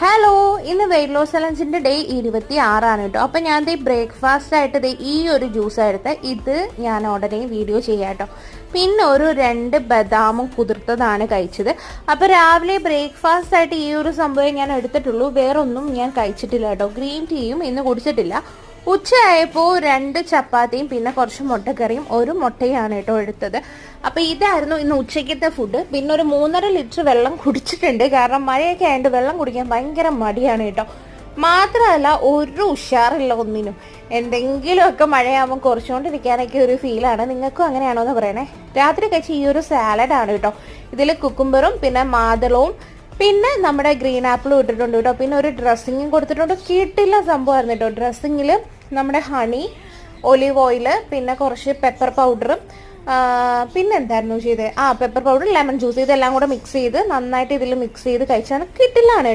Hello, ഇന്ന് weight loss ചലഞ്ചിന്റെ day 26 കേട്ടോ. അപ്പം ഞാൻ ബ്രേക്ക്ഫാസ്റ്റ് ആയിട്ട് ഈ ഒരു ജ്യൂസ് എടുത്ത് ഇത് ഞാൻ ഉടനെ വീഡിയോ ചെയ്യാം കേട്ടോ. പിന്നെ ഒരു 2 ബദാമും കുതിർത്തതാണ് കഴിച്ചത്. അപ്പം രാവിലെ ബ്രേക്ക്ഫാസ്റ്റ് ആയിട്ട് ഈ ഒരു സംഭവം ഞാൻ എടുത്തിട്ടുള്ളൂ, വേറൊന്നും ഞാൻ കഴിച്ചിട്ടില്ല കേട്ടോ. ഗ്രീൻ ടീയും ഇന്ന് കുടിച്ചിട്ടില്ല. ഉച്ചയായപ്പോൾ 2 ചപ്പാത്തിയും പിന്നെ കുറച്ച് മുട്ടക്കറിയും 1 മുട്ടയാണ് കേട്ടോ എടുത്തത്. അപ്പം ഇതായിരുന്നു ഇന്ന് ഉച്ചയ്ക്കത്തെ ഫുഡ്. പിന്നെ ഒരു 3.5 ലിറ്റർ വെള്ളം കുടിച്ചിട്ടുണ്ട്, കാരണം മഴയൊക്കെ ആയതുകൊണ്ട് വെള്ളം കുടിക്കാൻ ഭയങ്കര മടിയാണ് കേട്ടോ. മാത്രമല്ല ഒരു ഉഷാറില്ല ഒന്നിനും. എന്തെങ്കിലുമൊക്കെ മഴയാകുമ്പോൾ കുറച്ചുകൊണ്ടിരിക്കാനൊക്കെ ഒരു ഫീലാണ്. നിങ്ങൾക്കും അങ്ങനെയാണോ എന്ന് പറയണേ. രാത്രി കഴിച്ച ഈ ഒരു സാലഡാണ് കേട്ടോ. ഇതിൽ കുക്കുംബറും പിന്നെ മാതളവും പിന്നെ നമ്മുടെ ഗ്രീൻ ആപ്പിളും ഇട്ടിട്ടുണ്ട് കേട്ടോ. പിന്നെ ഒരു ഡ്രസ്സിങ്ങും കൊടുത്തിട്ടുണ്ട്. കിട്ടില്ല സംഭവമായിരുന്നു കേട്ടോ. ഡ്രസ്സിങ്ങിൽ നമ്മുടെ ഹണി, ഒലിവ് ഓയില്, പിന്നെ കുറച്ച് പെപ്പർ പൗഡറും പിന്നെ എന്തായിരുന്നു ചെയ്തത്, പെപ്പർ പൗഡർ, ലെമൺ ജ്യൂസ്, ഇതെല്ലാം കൂടെ മിക്സ് ചെയ്ത് നന്നായിട്ട് ഇതിൽ മിക്സ് ചെയ്ത് കഴിച്ചാൽ കിട്ടില്ലാണ്.